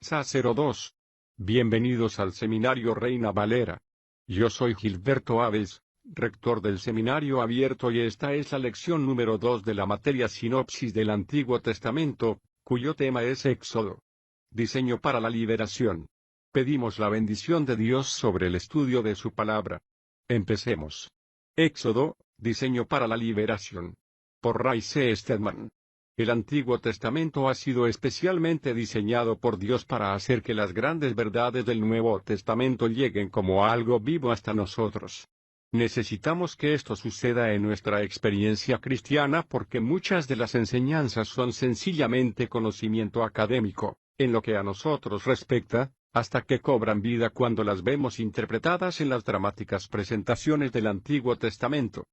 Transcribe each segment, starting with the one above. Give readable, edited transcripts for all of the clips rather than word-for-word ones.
Sacerdotes. Bienvenidos al Seminario Reina Valera. Yo soy Gilberto Aves, rector del Seminario Abierto, y esta es la lección número 2 de la materia Sinopsis del Antiguo Testamento, cuyo tema es Éxodo. Diseño para la liberación. Pedimos la bendición de Dios sobre el estudio de su palabra. Empecemos. Éxodo, diseño para la liberación. Por Ray C. Stedman. El Antiguo Testamento ha sido especialmente diseñado por Dios para hacer que las grandes verdades del Nuevo Testamento lleguen como algo vivo hasta nosotros. Necesitamos que esto suceda en nuestra experiencia cristiana porque muchas de las enseñanzas son sencillamente conocimiento académico, en lo que a nosotros respecta, hasta que cobran vida cuando las vemos interpretadas en las dramáticas presentaciones del Antiguo Testamento.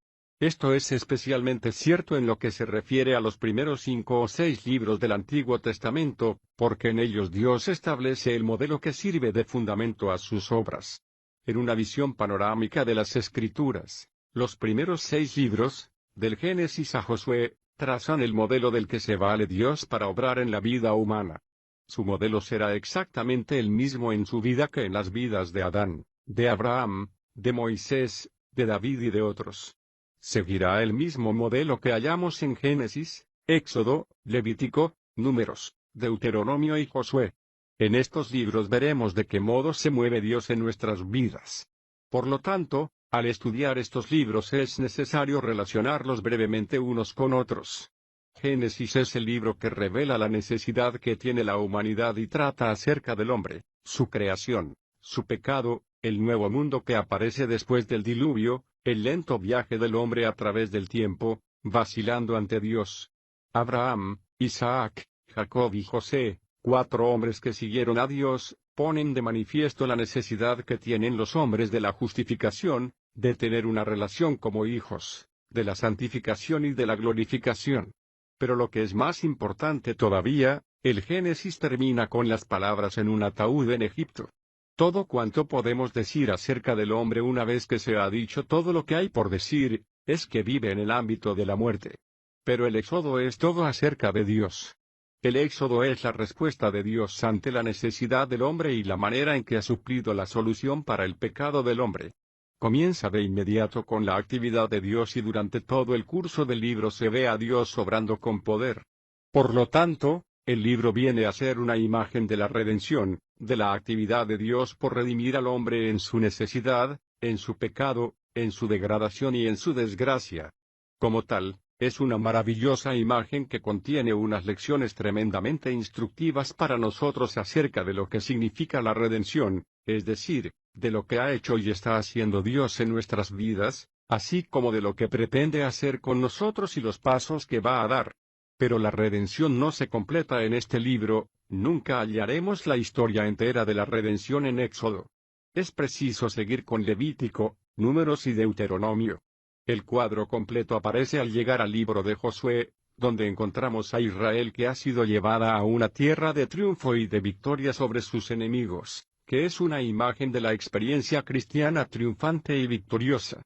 Esto es especialmente cierto en lo que se refiere a los primeros 5 o 6 libros del Antiguo Testamento, porque en ellos Dios establece el modelo que sirve de fundamento a sus obras. En una visión panorámica de las Escrituras, los primeros 6 libros, del Génesis a Josué, trazan el modelo del que se vale Dios para obrar en la vida humana. Su modelo será exactamente el mismo en su vida que en las vidas de Adán, de Abraham, de Moisés, de David y de otros. Seguirá el mismo modelo que hallamos en Génesis, Éxodo, Levítico, Números, Deuteronomio y Josué. En estos libros veremos de qué modo se mueve Dios en nuestras vidas. Por lo tanto, al estudiar estos libros es necesario relacionarlos brevemente unos con otros. Génesis es el libro que revela la necesidad que tiene la humanidad y trata acerca del hombre, su creación, su pecado, el nuevo mundo que aparece después del diluvio, el lento viaje del hombre a través del tiempo, vacilando ante Dios. Abraham, Isaac, Jacob y José, 4 hombres que siguieron a Dios, ponen de manifiesto la necesidad que tienen los hombres de la justificación, de tener una relación como hijos, de la santificación y de la glorificación. Pero lo que es más importante todavía, el Génesis termina con las palabras en un ataúd en Egipto. Todo cuanto podemos decir acerca del hombre una vez que se ha dicho todo lo que hay por decir, es que vive en el ámbito de la muerte. Pero el Éxodo es todo acerca de Dios. El Éxodo es la respuesta de Dios ante la necesidad del hombre y la manera en que ha suplido la solución para el pecado del hombre. Comienza de inmediato con la actividad de Dios y durante todo el curso del libro se ve a Dios obrando con poder. Por lo tanto, el libro viene a ser una imagen de la redención, de la actividad de Dios por redimir al hombre en su necesidad, en su pecado, en su degradación y en su desgracia. Como tal, es una maravillosa imagen que contiene unas lecciones tremendamente instructivas para nosotros acerca de lo que significa la redención, es decir, de lo que ha hecho y está haciendo Dios en nuestras vidas, así como de lo que pretende hacer con nosotros y los pasos que va a dar. Pero la redención no se completa en este libro, nunca hallaremos la historia entera de la redención en Éxodo. Es preciso seguir con Levítico, Números y Deuteronomio. El cuadro completo aparece al llegar al libro de Josué, donde encontramos a Israel que ha sido llevada a una tierra de triunfo y de victoria sobre sus enemigos, que es una imagen de la experiencia cristiana triunfante y victoriosa.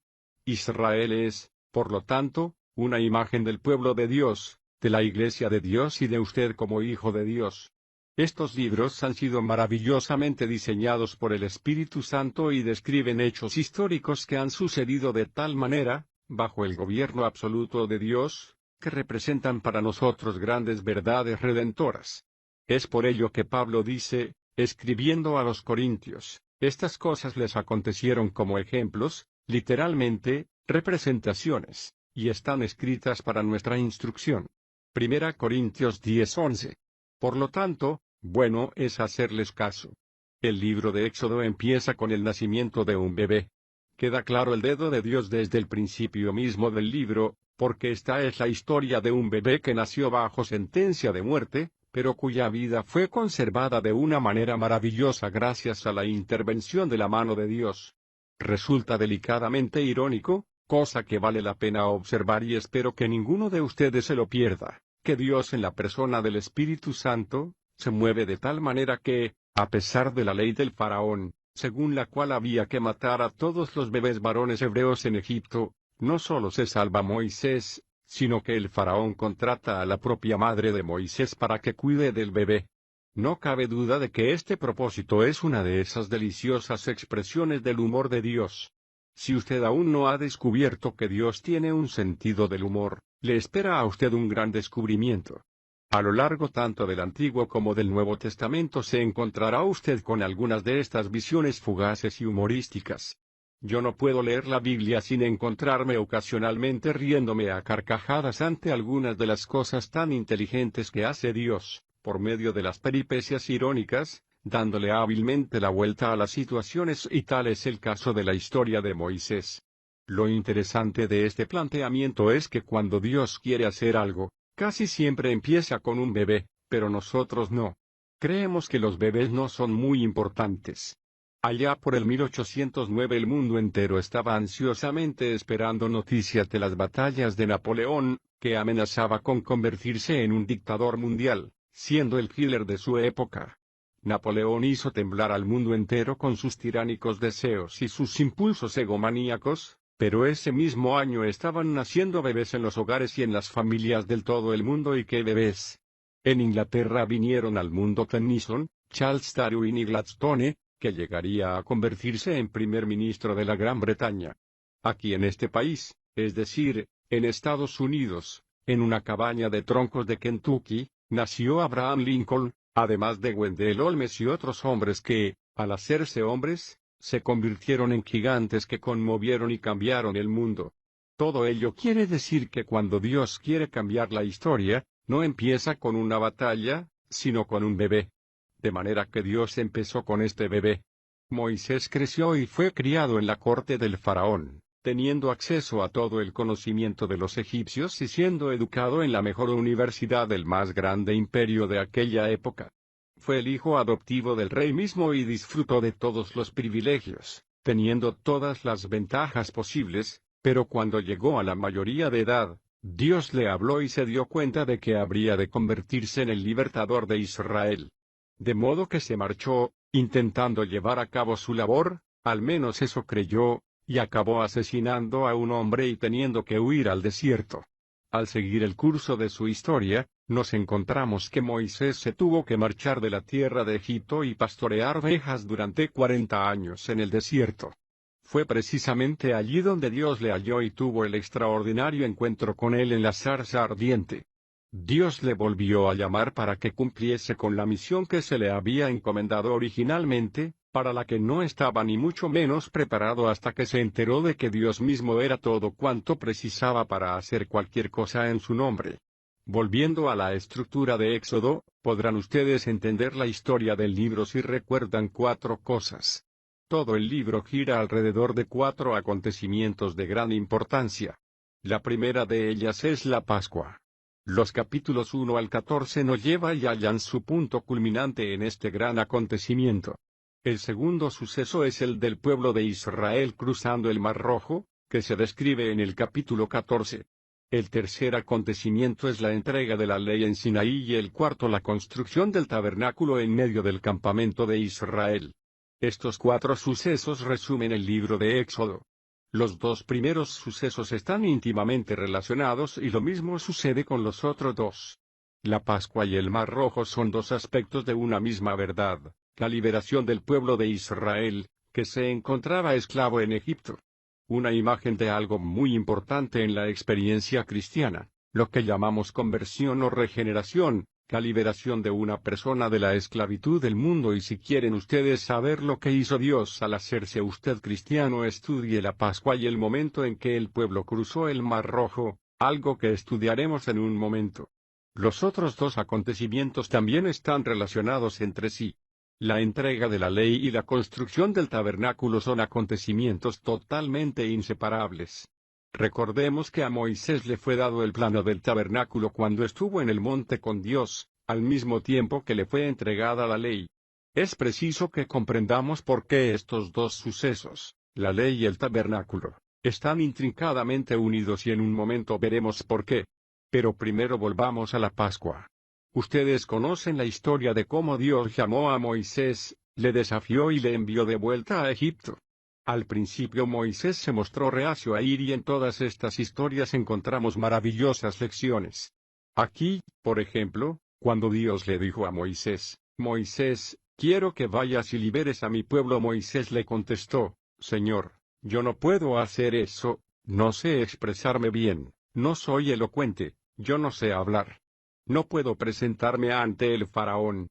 Israel es, por lo tanto, una imagen del pueblo de Dios, de la Iglesia de Dios y de usted como hijo de Dios. Estos libros han sido maravillosamente diseñados por el Espíritu Santo y describen hechos históricos que han sucedido de tal manera, bajo el gobierno absoluto de Dios, que representan para nosotros grandes verdades redentoras. Es por ello que Pablo dice, escribiendo a los Corintios, estas cosas les acontecieron como ejemplos, literalmente, representaciones, y están escritas para nuestra instrucción. 1 Corintios 10:11. Por lo tanto, bueno es hacerles caso. El libro de Éxodo empieza con el nacimiento de un bebé. Queda claro el dedo de Dios desde el principio mismo del libro, porque esta es la historia de un bebé que nació bajo sentencia de muerte, pero cuya vida fue conservada de una manera maravillosa gracias a la intervención de la mano de Dios. Resulta delicadamente irónico, cosa que vale la pena observar y espero que ninguno de ustedes se lo pierda, que Dios en la persona del Espíritu Santo, se mueve de tal manera que, a pesar de la ley del faraón, según la cual había que matar a todos los bebés varones hebreos en Egipto, no solo se salva Moisés, sino que el faraón contrata a la propia madre de Moisés para que cuide del bebé. No cabe duda de que este propósito es una de esas deliciosas expresiones del humor de Dios. Si usted aún no ha descubierto que Dios tiene un sentido del humor, le espera a usted un gran descubrimiento. A lo largo tanto del Antiguo como del Nuevo Testamento se encontrará usted con algunas de estas visiones fugaces y humorísticas. Yo no puedo leer la Biblia sin encontrarme ocasionalmente riéndome a carcajadas ante algunas de las cosas tan inteligentes que hace Dios, por medio de las peripecias irónicas, dándole hábilmente la vuelta a las situaciones, y tal es el caso de la historia de Moisés. Lo interesante de este planteamiento es que cuando Dios quiere hacer algo, casi siempre empieza con un bebé, pero nosotros no. Creemos que los bebés no son muy importantes. Allá por el 1809 el mundo entero estaba ansiosamente esperando noticias de las batallas de Napoleón, que amenazaba con convertirse en un dictador mundial, siendo el Hitler de su época. Napoleón hizo temblar al mundo entero con sus tiránicos deseos y sus impulsos egomaníacos, pero ese mismo año estaban naciendo bebés en los hogares y en las familias del todo el mundo. ¿Y qué bebés? En Inglaterra vinieron al mundo Tennyson, Charles Darwin y Gladstone, que llegaría a convertirse en primer ministro de la Gran Bretaña. Aquí en este país, es decir, en Estados Unidos, en una cabaña de troncos de Kentucky, nació Abraham Lincoln, además de Wendell Holmes y otros hombres que, al hacerse hombres, se convirtieron en gigantes que conmovieron y cambiaron el mundo. Todo ello quiere decir que cuando Dios quiere cambiar la historia, no empieza con una batalla, sino con un bebé. De manera que Dios empezó con este bebé. Moisés creció y fue criado en la corte del faraón, teniendo acceso a todo el conocimiento de los egipcios y siendo educado en la mejor universidad del más grande imperio de aquella época. Fue el hijo adoptivo del rey mismo y disfrutó de todos los privilegios, teniendo todas las ventajas posibles, pero cuando llegó a la mayoría de edad, Dios le habló y se dio cuenta de que habría de convertirse en el libertador de Israel. De modo que se marchó, intentando llevar a cabo su labor, al menos eso creyó, y acabó asesinando a un hombre y teniendo que huir al desierto. Al seguir el curso de su historia, nos encontramos que Moisés se tuvo que marchar de la tierra de Egipto y pastorear ovejas durante 40 años en el desierto. Fue precisamente allí donde Dios le halló y tuvo el extraordinario encuentro con él en la zarza ardiente. Dios le volvió a llamar para que cumpliese con la misión que se le había encomendado originalmente, para la que no estaba ni mucho menos preparado hasta que se enteró de que Dios mismo era todo cuanto precisaba para hacer cualquier cosa en su nombre. Volviendo a la estructura de Éxodo, podrán ustedes entender la historia del libro si recuerdan 4 cosas. Todo el libro gira alrededor de 4 acontecimientos de gran importancia. La primera de ellas es la Pascua. Los capítulos 1 al 14 nos lleva y hallan su punto culminante en este gran acontecimiento. El segundo suceso es el del pueblo de Israel cruzando el Mar Rojo, que se describe en el capítulo 14. El tercer acontecimiento es la entrega de la ley en Sinaí y el cuarto la construcción del tabernáculo en medio del campamento de Israel. Estos 4 sucesos resumen el libro de Éxodo. Los 2 primeros sucesos están íntimamente relacionados y lo mismo sucede con los otros 2. La Pascua y el Mar Rojo son 2 aspectos de una misma verdad, la liberación del pueblo de Israel, que se encontraba esclavo en Egipto. Una imagen de algo muy importante en la experiencia cristiana, lo que llamamos conversión o regeneración, la liberación de una persona de la esclavitud del mundo. Y si quieren ustedes saber lo que hizo Dios al hacerse usted cristiano, estudie la Pascua y el momento en que el pueblo cruzó el Mar Rojo, algo que estudiaremos en un momento. Los otros 2 acontecimientos también están relacionados entre sí. La entrega de la ley y la construcción del tabernáculo son acontecimientos totalmente inseparables. Recordemos que a Moisés le fue dado el plano del tabernáculo cuando estuvo en el monte con Dios, al mismo tiempo que le fue entregada la ley. Es preciso que comprendamos por qué estos 2 sucesos, la ley y el tabernáculo, están intrincadamente unidos y en un momento veremos por qué. Pero primero volvamos a la Pascua. Ustedes conocen la historia de cómo Dios llamó a Moisés, le desafió y le envió de vuelta a Egipto. Al principio Moisés se mostró reacio a ir y en todas estas historias encontramos maravillosas lecciones. Aquí, por ejemplo, cuando Dios le dijo a Moisés, Moisés, quiero que vayas y liberes a mi pueblo. Moisés le contestó, Señor, yo no puedo hacer eso, no sé expresarme bien, no soy elocuente, yo no sé hablar. No puedo presentarme ante el faraón.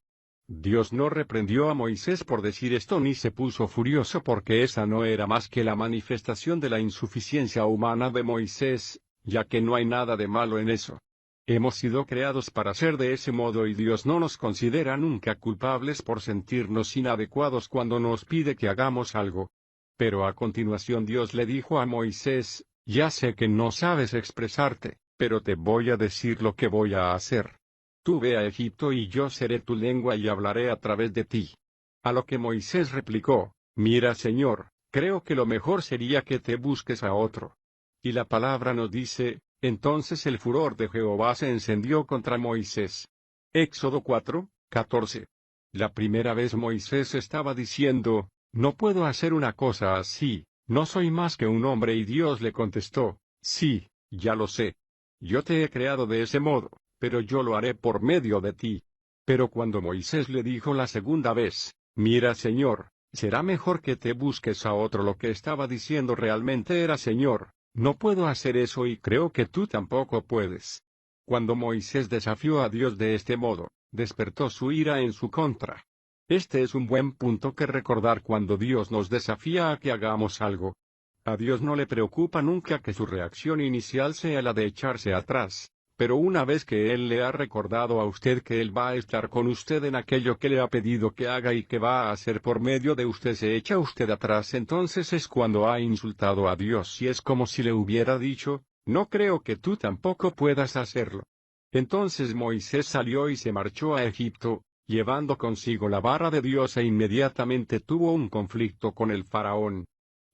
Dios no reprendió a Moisés por decir esto ni se puso furioso porque esa no era más que la manifestación de la insuficiencia humana de Moisés, ya que no hay nada de malo en eso. Hemos sido creados para ser de ese modo y Dios no nos considera nunca culpables por sentirnos inadecuados cuando nos pide que hagamos algo. Pero a continuación Dios le dijo a Moisés, ya sé que no sabes expresarte, pero te voy a decir lo que voy a hacer. Tú ve a Egipto y yo seré tu lengua y hablaré a través de ti. A lo que Moisés replicó, mira Señor, creo que lo mejor sería que te busques a otro. Y la palabra nos dice, entonces el furor de Jehová se encendió contra Moisés. Éxodo 4:14. La primera vez Moisés estaba diciendo, no puedo hacer una cosa así, no soy más que un hombre y Dios le contestó, sí, ya lo sé. Yo te he creado de ese modo, pero yo lo haré por medio de ti. Pero cuando Moisés le dijo la segunda vez, mira Señor, será mejor que te busques a otro. Lo que estaba diciendo realmente era Señor, no puedo hacer eso y creo que tú tampoco puedes. Cuando Moisés desafió a Dios de este modo, despertó su ira en su contra. Este es un buen punto que recordar cuando Dios nos desafía a que hagamos algo. A Dios no le preocupa nunca que su reacción inicial sea la de echarse atrás, pero una vez que Él le ha recordado a usted que Él va a estar con usted en aquello que le ha pedido que haga y que va a hacer por medio de usted, se echa usted atrás, entonces es cuando ha insultado a Dios y es como si le hubiera dicho, no creo que tú tampoco puedas hacerlo. Entonces Moisés salió y se marchó a Egipto, llevando consigo la vara de Dios e inmediatamente tuvo un conflicto con el faraón.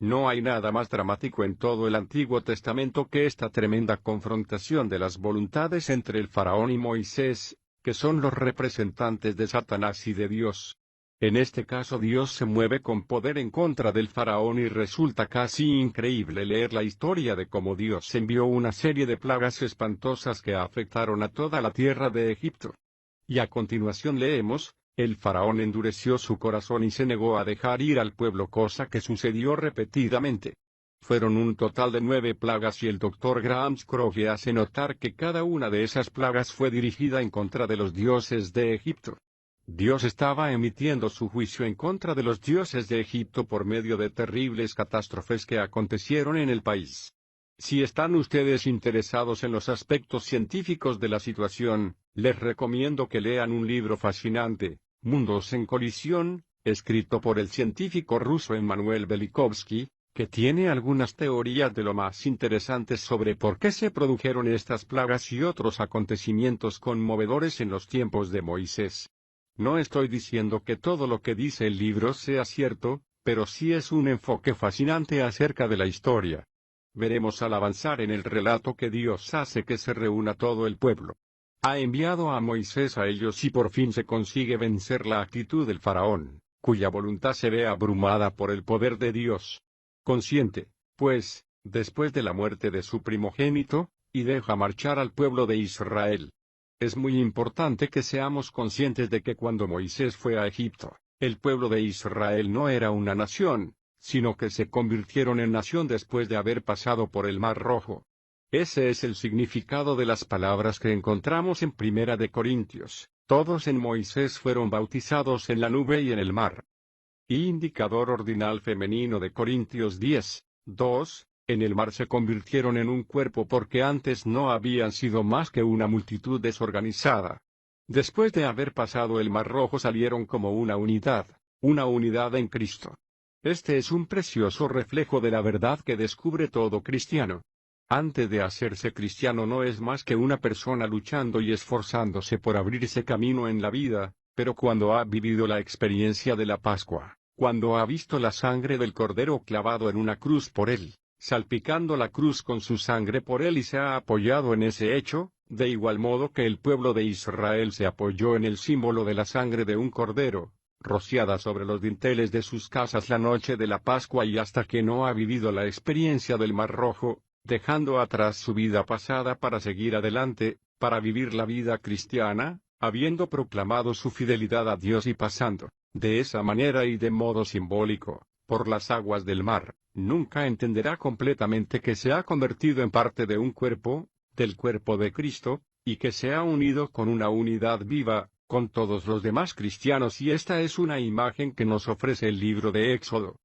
No hay nada más dramático en todo el Antiguo Testamento que esta tremenda confrontación de las voluntades entre el faraón y Moisés, que son los representantes de Satanás y de Dios. En este caso Dios se mueve con poder en contra del faraón y resulta casi increíble leer la historia de cómo Dios envió una serie de plagas espantosas que afectaron a toda la tierra de Egipto. Y a continuación leemos, el faraón endureció su corazón y se negó a dejar ir al pueblo, cosa que sucedió repetidamente. Fueron un total de 9 plagas y el Dr. Graham Scroggie hace notar que cada una de esas plagas fue dirigida en contra de los dioses de Egipto. Dios estaba emitiendo su juicio en contra de los dioses de Egipto por medio de terribles catástrofes que acontecieron en el país. Si están ustedes interesados en los aspectos científicos de la situación, les recomiendo que lean un libro fascinante, Mundos en colisión, escrito por el científico ruso Emanuel Velikovsky, que tiene algunas teorías de lo más interesantes sobre por qué se produjeron estas plagas y otros acontecimientos conmovedores en los tiempos de Moisés. No estoy diciendo que todo lo que dice el libro sea cierto, pero sí es un enfoque fascinante acerca de la historia. Veremos al avanzar en el relato que Dios hace que se reúna todo el pueblo. Ha enviado a Moisés a ellos y por fin se consigue vencer la actitud del faraón, cuya voluntad se ve abrumada por el poder de Dios. Consciente, pues, después de la muerte de su primogénito, y deja marchar al pueblo de Israel. Es muy importante que seamos conscientes de que cuando Moisés fue a Egipto, el pueblo de Israel no era una nación, sino que se convirtieron en nación después de haber pasado por el Mar Rojo. Ese es el significado de las palabras que encontramos en Primera de Corintios, todos en Moisés fueron bautizados en la nube y en el mar. Indicador ordinal femenino de Corintios 10:2, en el mar se convirtieron en un cuerpo porque antes no habían sido más que una multitud desorganizada. Después de haber pasado el Mar Rojo salieron como una unidad en Cristo. Este es un precioso reflejo de la verdad que descubre todo cristiano. Antes de hacerse cristiano no es más que una persona luchando y esforzándose por abrirse camino en la vida, pero cuando ha vivido la experiencia de la Pascua, cuando ha visto la sangre del Cordero clavado en una cruz por él, salpicando la cruz con su sangre por él y se ha apoyado en ese hecho, de igual modo que el pueblo de Israel se apoyó en el símbolo de la sangre de un cordero, rociada sobre los dinteles de sus casas la noche de la Pascua y hasta que no ha vivido la experiencia del Mar Rojo, dejando atrás su vida pasada para seguir adelante, para vivir la vida cristiana, Habiendo proclamado su fidelidad a Dios y pasando, de esa manera y de modo simbólico, por las aguas del mar, nunca entenderá completamente que se ha convertido en parte de un cuerpo, del cuerpo de Cristo, y que se ha unido con una unidad viva, con todos los demás cristianos, y esta es una imagen que nos ofrece el libro de Éxodo.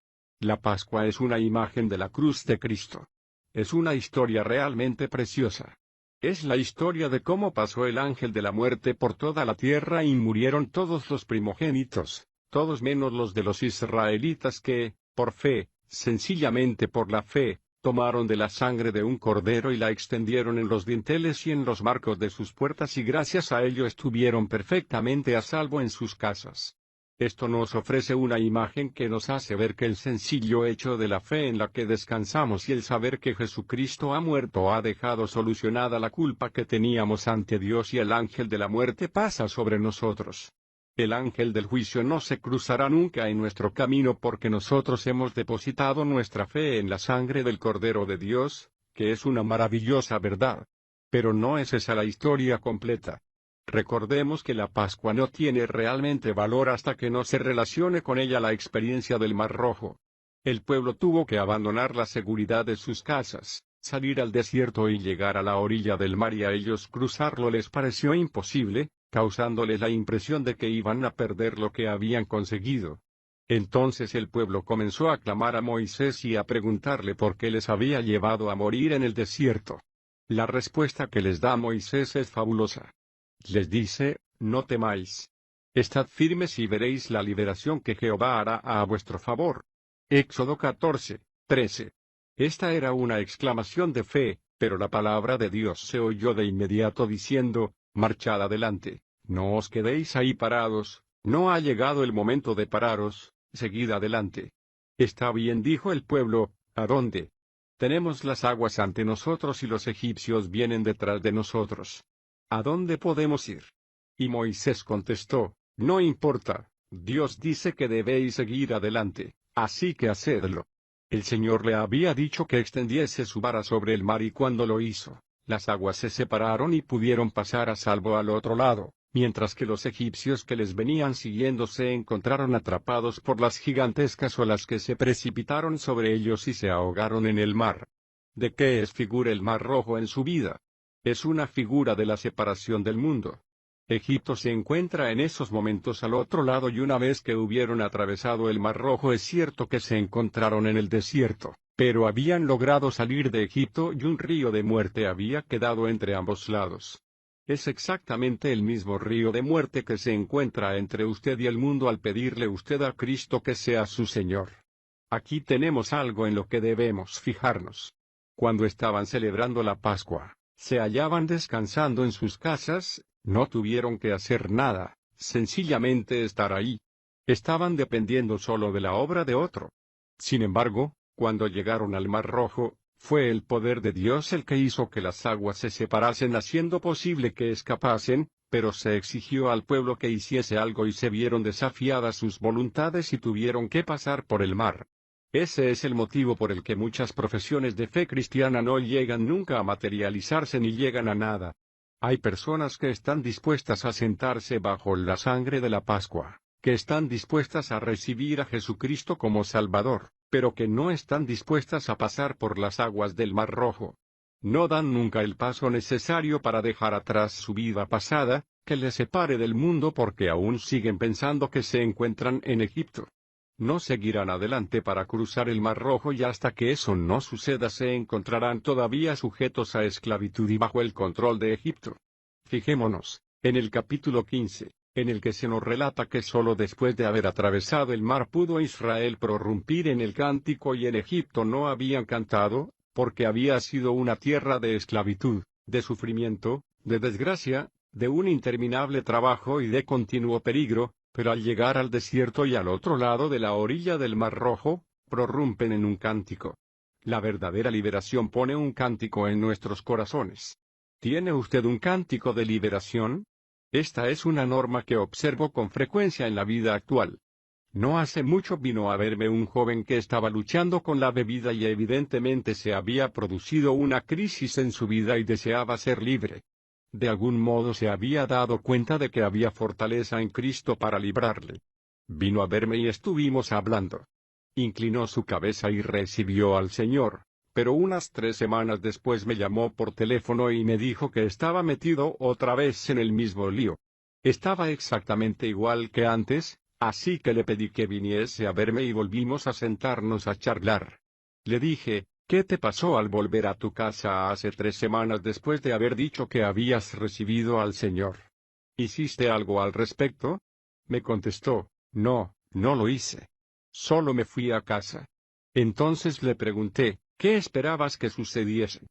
La Pascua es una imagen de la cruz de Cristo. Es una historia realmente preciosa. Es la historia de cómo pasó el ángel de la muerte por toda la tierra y murieron todos los primogénitos, todos menos los de los israelitas que, por fe, sencillamente por la fe, tomaron de la sangre de un cordero y la extendieron en los dinteles y en los marcos de sus puertas, y gracias a ello estuvieron perfectamente a salvo en sus casas. Esto nos ofrece una imagen que nos hace ver que el sencillo hecho de la fe en la que descansamos y el saber que Jesucristo ha muerto ha dejado solucionada la culpa que teníamos ante Dios, y el ángel de la muerte pasa sobre nosotros. El ángel del juicio no se cruzará nunca en nuestro camino porque nosotros hemos depositado nuestra fe en la sangre del Cordero de Dios, que es una maravillosa verdad. Pero no es esa la historia completa. Recordemos que la Pascua no tiene realmente valor hasta que no se relacione con ella la experiencia del Mar Rojo. El pueblo tuvo que abandonar la seguridad de sus casas, salir al desierto y llegar a la orilla del mar, y a ellos cruzarlo les pareció imposible, causándoles la impresión de que iban a perder lo que habían conseguido. Entonces el pueblo comenzó a clamar a Moisés y a preguntarle por qué les había llevado a morir en el desierto. La respuesta que les da Moisés es fabulosa. Les dice: no temáis. Estad firmes y veréis la liberación que Jehová hará a vuestro favor. Éxodo 14:13. Esta era una exclamación de fe, pero la palabra de Dios se oyó de inmediato diciendo: marchad adelante, no os quedéis ahí parados, no ha llegado el momento de pararos, seguid adelante. Está bien, dijo el pueblo, ¿a dónde? Tenemos las aguas ante nosotros y los egipcios vienen detrás de nosotros. ¿A dónde podemos ir? Y Moisés contestó: no importa, Dios dice que debéis seguir adelante, así que hacedlo. El Señor le había dicho que extendiese su vara sobre el mar, y cuando lo hizo, las aguas se separaron y pudieron pasar a salvo al otro lado, mientras que los egipcios que les venían siguiendo se encontraron atrapados por las gigantescas olas que se precipitaron sobre ellos y se ahogaron en el mar. ¿De qué es figura el Mar Rojo en su vida? Es una figura de la separación del mundo. Egipto se encuentra en esos momentos al otro lado, y una vez que hubieron atravesado el Mar Rojo es cierto que se encontraron en el desierto, pero habían logrado salir de Egipto y un río de muerte había quedado entre ambos lados. Es exactamente el mismo río de muerte que se encuentra entre usted y el mundo al pedirle usted a Cristo que sea su Señor. Aquí tenemos algo en lo que debemos fijarnos. Cuando estaban celebrando la Pascua, se hallaban descansando en sus casas, no tuvieron que hacer nada, sencillamente estar ahí. Estaban dependiendo solo de la obra de otro. Sin embargo, cuando llegaron al Mar Rojo, fue el poder de Dios el que hizo que las aguas se separasen, haciendo posible que escapasen, pero se exigió al pueblo que hiciese algo y se vieron desafiadas sus voluntades y tuvieron que pasar por el mar. Ese es el motivo por el que muchas profesiones de fe cristiana no llegan nunca a materializarse ni llegan a nada. Hay personas que están dispuestas a sentarse bajo la sangre de la Pascua, que están dispuestas a recibir a Jesucristo como Salvador, pero que no están dispuestas a pasar por las aguas del Mar Rojo. No dan nunca el paso necesario para dejar atrás su vida pasada, que les separe del mundo, porque aún siguen pensando que se encuentran en Egipto. No seguirán adelante para cruzar el Mar Rojo, y hasta que eso no suceda se encontrarán todavía sujetos a esclavitud y bajo el control de Egipto. Fijémonos, en el capítulo 15, en el que se nos relata que solo después de haber atravesado el mar pudo Israel prorrumpir en el cántico, y en Egipto no habían cantado, porque había sido una tierra de esclavitud, de sufrimiento, de desgracia, de un interminable trabajo y de continuo peligro. Pero al llegar al desierto y al otro lado de la orilla del Mar Rojo, prorrumpen en un cántico. La verdadera liberación pone un cántico en nuestros corazones. ¿Tiene usted un cántico de liberación? Esta es una norma que observo con frecuencia en la vida actual. No hace mucho vino a verme un joven que estaba luchando con la bebida y evidentemente se había producido una crisis en su vida y deseaba ser libre. De algún modo se había dado cuenta de que había fortaleza en Cristo para librarle. Vino a verme y estuvimos hablando. Inclinó su cabeza y recibió al Señor, pero unas 3 semanas después me llamó por teléfono y me dijo que estaba metido otra vez en el mismo lío. Estaba exactamente igual que antes, así que le pedí que viniese a verme y volvimos a sentarnos a charlar. Le dije, ¿qué te pasó al volver a tu casa hace 3 semanas después de haber dicho que habías recibido al Señor? ¿Hiciste algo al respecto? Me contestó, no, no lo hice. Solo me fui a casa. Entonces le pregunté, ¿qué esperabas que sucediese?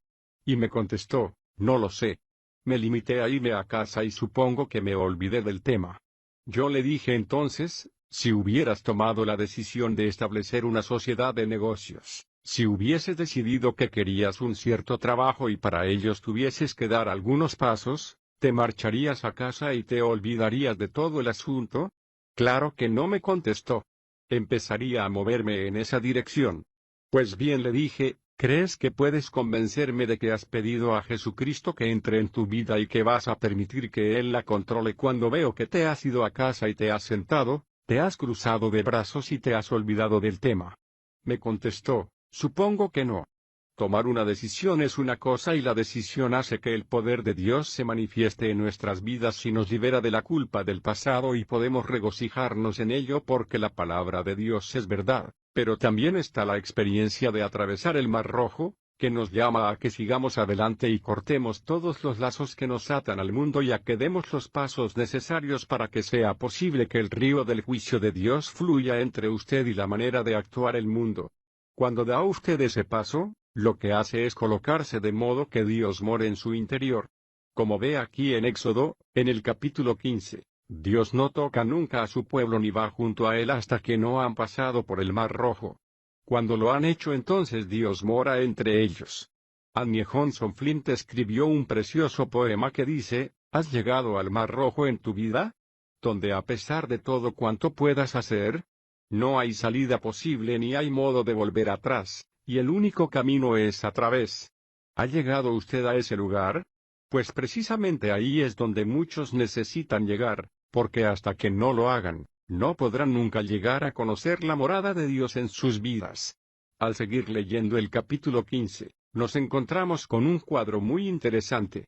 Y me contestó, no lo sé. Me limité a irme a casa y supongo que me olvidé del tema. Yo le dije entonces, si hubieras tomado la decisión de establecer una sociedad de negocios, si hubieses decidido que querías un cierto trabajo y para ellos tuvieses que dar algunos pasos, ¿te marcharías a casa y te olvidarías de todo el asunto? Claro que no, me contestó. Empezaría a moverme en esa dirección. Pues bien, le dije, ¿crees que puedes convencerme de que has pedido a Jesucristo que entre en tu vida y que vas a permitir que Él la controle cuando veo que te has ido a casa y te has sentado, te has cruzado de brazos y te has olvidado del tema? Me contestó, supongo que no. Tomar una decisión es una cosa y la decisión hace que el poder de Dios se manifieste en nuestras vidas y nos libera de la culpa del pasado y podemos regocijarnos en ello porque la palabra de Dios es verdad, pero también está la experiencia de atravesar el Mar Rojo, que nos llama a que sigamos adelante y cortemos todos los lazos que nos atan al mundo y a que demos los pasos necesarios para que sea posible que el río del juicio de Dios fluya entre usted y la manera de actuar el mundo. Cuando da usted ese paso, lo que hace es colocarse de modo que Dios more en su interior. Como ve aquí en Éxodo, en el capítulo 15, Dios no toca nunca a su pueblo ni va junto a él hasta que no han pasado por el Mar Rojo. Cuando lo han hecho, entonces Dios mora entre ellos. Annie Johnson Flint escribió un precioso poema que dice, ¿has llegado al Mar Rojo en tu vida? Donde a pesar de todo cuanto puedas hacer, no hay salida posible ni hay modo de volver atrás, y el único camino es a través. ¿Ha llegado usted a ese lugar? Pues precisamente ahí es donde muchos necesitan llegar, porque hasta que no lo hagan, no podrán nunca llegar a conocer la morada de Dios en sus vidas. Al seguir leyendo el capítulo 15, nos encontramos con un cuadro muy interesante.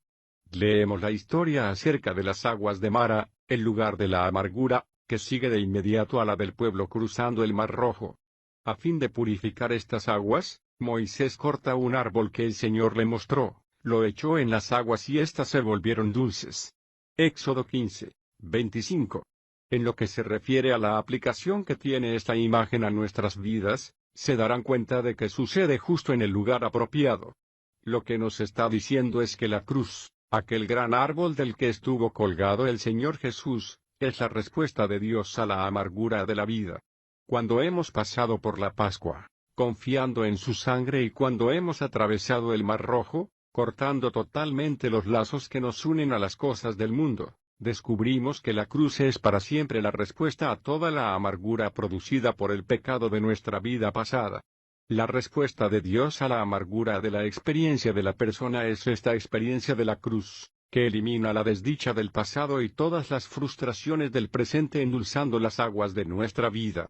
Leemos la historia acerca de las aguas de Mara, el lugar de la amargura, que sigue de inmediato a la del pueblo cruzando el Mar Rojo. A fin de purificar estas aguas, Moisés corta un árbol que el Señor le mostró, lo echó en las aguas y éstas se volvieron dulces. Éxodo 15, 25. En lo que se refiere a la aplicación que tiene esta imagen a nuestras vidas, se darán cuenta de que sucede justo en el lugar apropiado. Lo que nos está diciendo es que la cruz, aquel gran árbol del que estuvo colgado el Señor Jesús, es la respuesta de Dios a la amargura de la vida. Cuando hemos pasado por la Pascua, confiando en su sangre, y cuando hemos atravesado el Mar Rojo, cortando totalmente los lazos que nos unen a las cosas del mundo, descubrimos que la cruz es para siempre la respuesta a toda la amargura producida por el pecado de nuestra vida pasada. La respuesta de Dios a la amargura de la experiencia de la persona es esta experiencia de la cruz, que elimina la desdicha del pasado y todas las frustraciones del presente, endulzando las aguas de nuestra vida.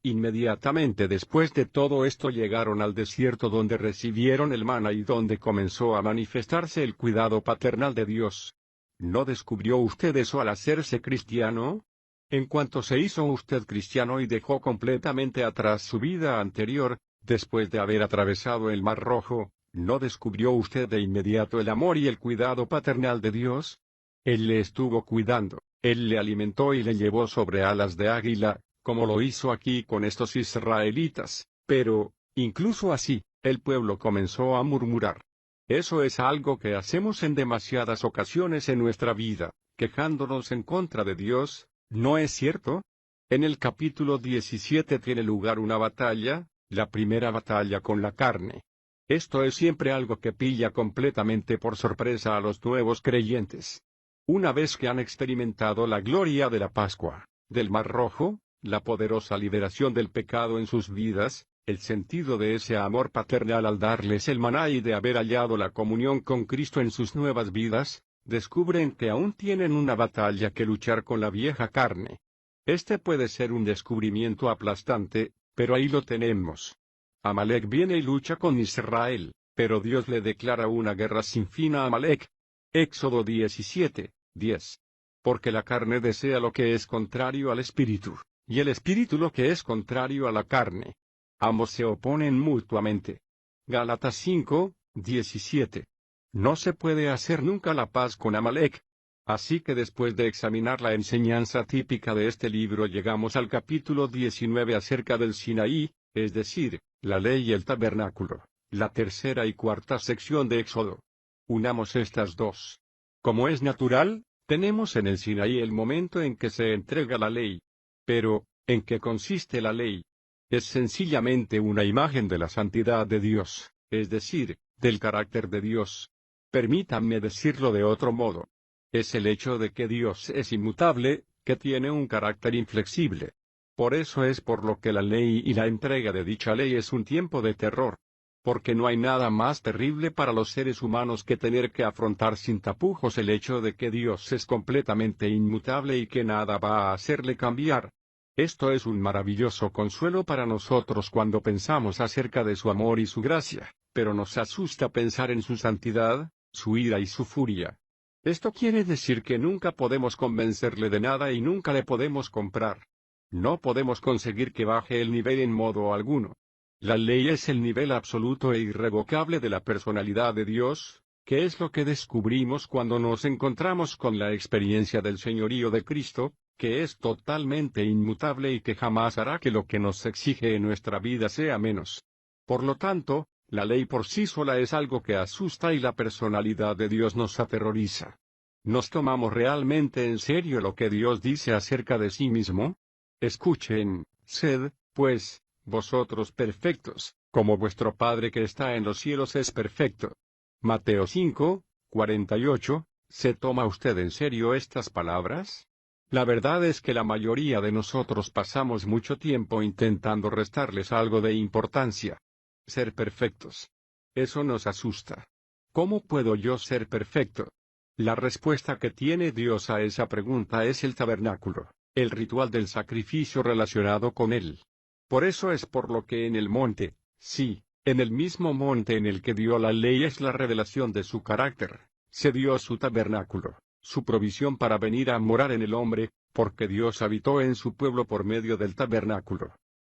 Inmediatamente después de todo esto llegaron al desierto, donde recibieron el maná y donde comenzó a manifestarse el cuidado paternal de Dios. ¿No descubrió usted eso al hacerse cristiano? En cuanto se hizo usted cristiano y dejó completamente atrás su vida anterior, después de haber atravesado el Mar Rojo, ¿no descubrió usted de inmediato el amor y el cuidado paternal de Dios? Él le estuvo cuidando, Él le alimentó y le llevó sobre alas de águila, como lo hizo aquí con estos israelitas, pero, incluso así, el pueblo comenzó a murmurar. Eso es algo que hacemos en demasiadas ocasiones en nuestra vida, quejándonos en contra de Dios, ¿no es cierto? En el capítulo 17 tiene lugar una batalla, la primera batalla con la carne. Esto es siempre algo que pilla completamente por sorpresa a los nuevos creyentes. Una vez que han experimentado la gloria de la Pascua, del Mar Rojo, la poderosa liberación del pecado en sus vidas, el sentido de ese amor paternal al darles el maná y de haber hallado la comunión con Cristo en sus nuevas vidas, descubren que aún tienen una batalla que luchar con la vieja carne. Este puede ser un descubrimiento aplastante, pero ahí lo tenemos. Amalek viene y lucha con Israel, pero Dios le declara una guerra sin fin a Amalek. Éxodo 17:10. Porque la carne desea lo que es contrario al espíritu, y el espíritu lo que es contrario a la carne. Ambos se oponen mutuamente. Gálatas 5:17. No se puede hacer nunca la paz con Amalek. Así que después de examinar la enseñanza típica de este libro llegamos al capítulo 19 acerca del Sinaí, es decir, la ley y el tabernáculo, la tercera y cuarta sección de Éxodo. Unamos estas dos. Como es natural, tenemos en el Sinaí el momento en que se entrega la ley. Pero, ¿en qué consiste la ley? Es sencillamente una imagen de la santidad de Dios, es decir, del carácter de Dios. Permítanme decirlo de otro modo. Es el hecho de que Dios es inmutable, que tiene un carácter inflexible. Por eso es por lo que la ley y la entrega de dicha ley es un tiempo de terror. Porque no hay nada más terrible para los seres humanos que tener que afrontar sin tapujos el hecho de que Dios es completamente inmutable y que nada va a hacerle cambiar. Esto es un maravilloso consuelo para nosotros cuando pensamos acerca de su amor y su gracia, pero nos asusta pensar en su santidad, su ira y su furia. Esto quiere decir que nunca podemos convencerle de nada y nunca le podemos comprar. No podemos conseguir que baje el nivel en modo alguno. La ley es el nivel absoluto e irrevocable de la personalidad de Dios, que es lo que descubrimos cuando nos encontramos con la experiencia del señorío de Cristo, que es totalmente inmutable y que jamás hará que lo que nos exige en nuestra vida sea menos. Por lo tanto, la ley por sí sola es algo que asusta y la personalidad de Dios nos aterroriza. ¿Nos tomamos realmente en serio lo que Dios dice acerca de sí mismo? Escuchen, sed, pues, vosotros perfectos, como vuestro Padre que está en los cielos es perfecto. Mateo 5:48, ¿se toma usted en serio estas palabras? La verdad es que la mayoría de nosotros pasamos mucho tiempo intentando restarles algo de importancia. Ser perfectos. Eso nos asusta. ¿Cómo puedo yo ser perfecto? La respuesta que tiene Dios a esa pregunta es el tabernáculo, el ritual del sacrificio relacionado con él. Por eso es por lo que en el monte, sí, en el mismo monte en el que dio la ley es la revelación de su carácter, se dio su tabernáculo, su provisión para venir a morar en el hombre, porque Dios habitó en su pueblo por medio del tabernáculo.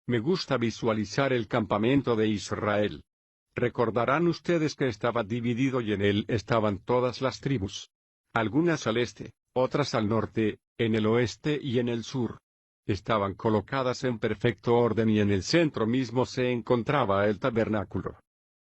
Me gusta visualizar el campamento de Israel. Recordarán ustedes que estaba dividido y en él estaban todas las tribus. Algunas al este, otras al norte, en el oeste y en el sur. Estaban colocadas en perfecto orden y en el centro mismo se encontraba el tabernáculo.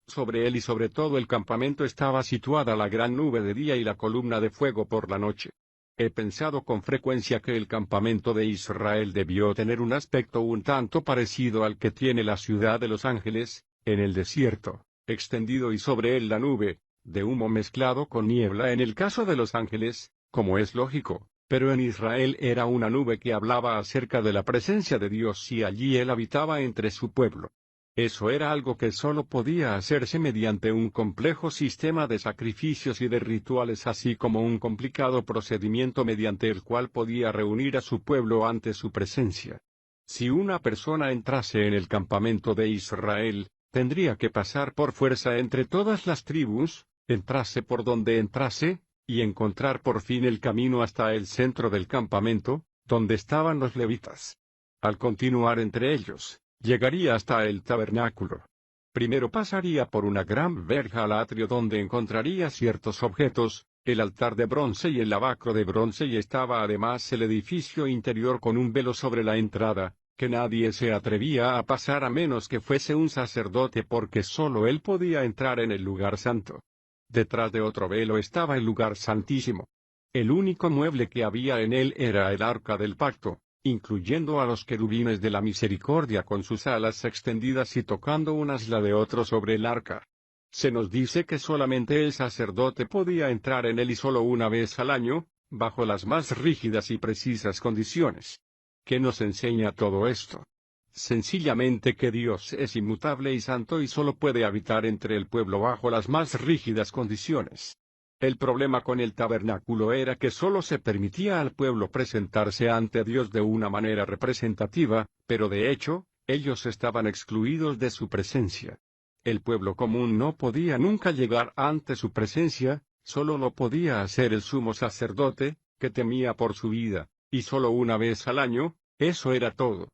Sobre él y sobre todo el campamento estaba situada la gran nube de día y la columna de fuego por la noche. He pensado con frecuencia que el campamento de Israel debió tener un aspecto un tanto parecido al que tiene la ciudad de Los Ángeles, en el desierto, extendido y sobre él la nube, de humo mezclado con niebla en el caso de Los Ángeles, como es lógico, pero en Israel era una nube que hablaba acerca de la presencia de Dios y allí él habitaba entre su pueblo. Eso era algo que solo podía hacerse mediante un complejo sistema de sacrificios y de rituales así como un complicado procedimiento mediante el cual podía reunir a su pueblo ante su presencia. Si una persona entrase en el campamento de Israel, tendría que pasar por fuerza entre todas las tribus, entrase por donde entrase, y encontrar por fin el camino hasta el centro del campamento, donde estaban los levitas. Al continuar entre ellos, llegaría hasta el tabernáculo. Primero pasaría por una gran verja al atrio donde encontraría ciertos objetos, el altar de bronce y el lavacro de bronce y estaba además el edificio interior con un velo sobre la entrada, que nadie se atrevía a pasar a menos que fuese un sacerdote porque sólo él podía entrar en el lugar santo. Detrás de otro velo estaba el lugar santísimo. El único mueble que había en él era el arca del pacto, incluyendo a los querubines de la misericordia con sus alas extendidas y tocando un asla de otro sobre el arca. Se nos dice que solamente el sacerdote podía entrar en él y solo una vez al año, bajo las más rígidas y precisas condiciones. ¿Qué nos enseña todo esto? Sencillamente que Dios es inmutable y santo y solo puede habitar entre el pueblo bajo las más rígidas condiciones. El problema con el tabernáculo era que solo se permitía al pueblo presentarse ante Dios de una manera representativa, pero de hecho, ellos estaban excluidos de su presencia. El pueblo común no podía nunca llegar ante su presencia, solo lo podía hacer el sumo sacerdote, que temía por su vida, y solo una vez al año, eso era todo.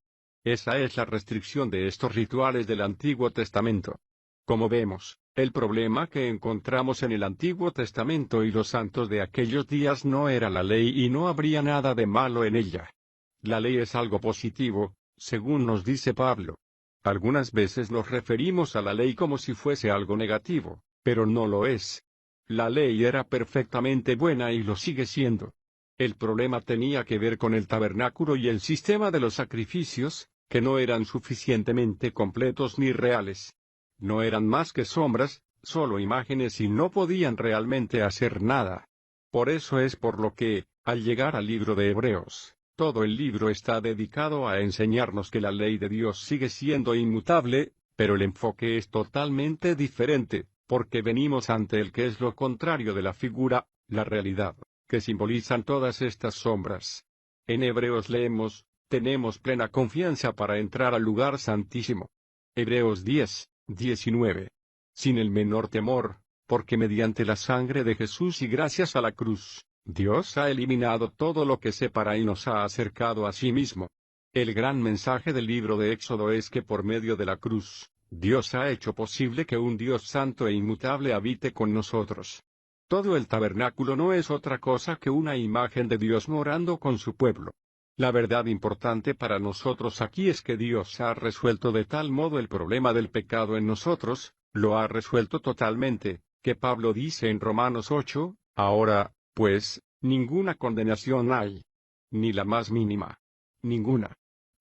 Esa es la restricción de estos rituales del Antiguo Testamento. Como vemos, el problema que encontramos en el Antiguo Testamento y los santos de aquellos días no era la ley y no habría nada de malo en ella. La ley es algo positivo, según nos dice Pablo. Algunas veces nos referimos a la ley como si fuese algo negativo, pero no lo es. La ley era perfectamente buena y lo sigue siendo. El problema tenía que ver con el tabernáculo y el sistema de los sacrificios, que no eran suficientemente completos ni reales. No eran más que sombras, solo imágenes y no podían realmente hacer nada. Por eso es por lo que, al llegar al libro de Hebreos, todo el libro está dedicado a enseñarnos que la ley de Dios sigue siendo inmutable, pero el enfoque es totalmente diferente, porque venimos ante el que es lo contrario de la figura, la realidad, que simbolizan todas estas sombras. En Hebreos leemos, tenemos plena confianza para entrar al lugar santísimo. Hebreos 10:19. Sin el menor temor, porque mediante la sangre de Jesús y gracias a la cruz, Dios ha eliminado todo lo que separa y nos ha acercado a sí mismo. El gran mensaje del libro de Éxodo es que por medio de la cruz, Dios ha hecho posible que un Dios santo e inmutable habite con nosotros. Todo el tabernáculo no es otra cosa que una imagen de Dios morando con su pueblo. La verdad importante para nosotros aquí es que Dios ha resuelto de tal modo el problema del pecado en nosotros, lo ha resuelto totalmente, que Pablo dice en Romanos 8, ahora, pues, ninguna condenación hay. Ni la más mínima. Ninguna.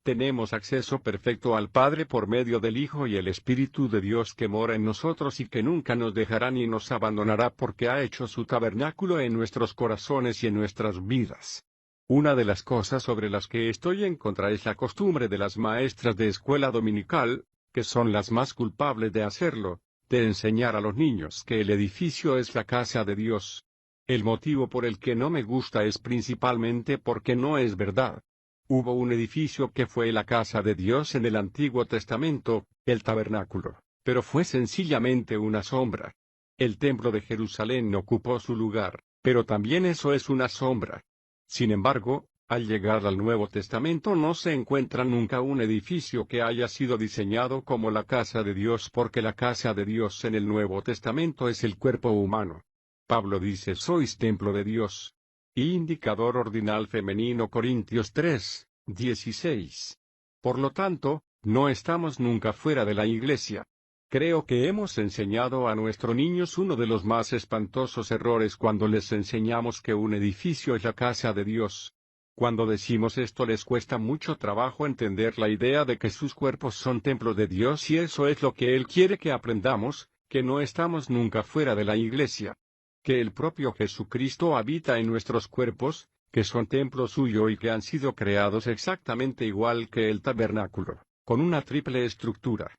Tenemos acceso perfecto al Padre por medio del Hijo y el Espíritu de Dios que mora en nosotros y que nunca nos dejará ni nos abandonará porque ha hecho su tabernáculo en nuestros corazones y en nuestras vidas. Una de las cosas sobre las que estoy en contra es la costumbre de las maestras de escuela dominical, que son las más culpables de hacerlo, de enseñar a los niños que el edificio es la casa de Dios. El motivo por el que no me gusta es principalmente porque no es verdad. Hubo un edificio que fue la casa de Dios en el Antiguo Testamento, el tabernáculo, pero fue sencillamente una sombra. El templo de Jerusalén ocupó su lugar, pero también eso es una sombra. Sin embargo, al llegar al Nuevo Testamento no se encuentra nunca un edificio que haya sido diseñado como la casa de Dios porque la casa de Dios en el Nuevo Testamento es el cuerpo humano. Pablo dice sois templo de Dios. Indicador ordinal femenino Corintios 3:16. Por lo tanto, no estamos nunca fuera de la iglesia. Creo que hemos enseñado a nuestros niños uno de los más espantosos errores cuando les enseñamos que un edificio es la casa de Dios. Cuando decimos esto les cuesta mucho trabajo entender la idea de que sus cuerpos son templos de Dios y eso es lo que Él quiere que aprendamos, que no estamos nunca fuera de la iglesia. Que el propio Jesucristo habita en nuestros cuerpos, que son templo suyo y que han sido creados exactamente igual que el tabernáculo, con una triple estructura.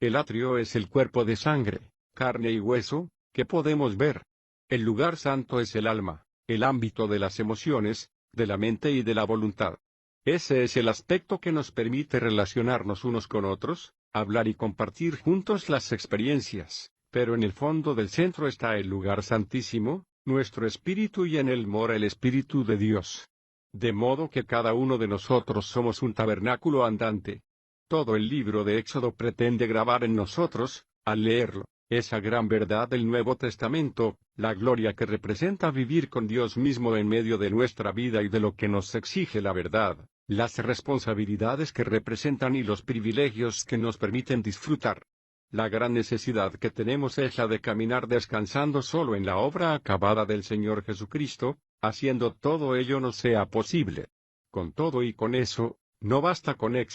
El atrio es el cuerpo de sangre, carne y hueso, que podemos ver. El lugar santo es el alma, el ámbito de las emociones, de la mente y de la voluntad. Ese es el aspecto que nos permite relacionarnos unos con otros, hablar y compartir juntos las experiencias, pero en el fondo del centro está el lugar santísimo, nuestro espíritu y en él mora el Espíritu de Dios. De modo que cada uno de nosotros somos un tabernáculo andante. Todo el libro de Éxodo pretende grabar en nosotros, al leerlo, esa gran verdad del Nuevo Testamento, la gloria que representa vivir con Dios mismo en medio de nuestra vida y de lo que nos exige la verdad, las responsabilidades que representan y los privilegios que nos permiten disfrutar. La gran necesidad que tenemos es la de caminar descansando solo en la obra acabada del Señor Jesucristo, haciendo todo ello nos sea posible. Con todo y con eso, no basta con Éxodo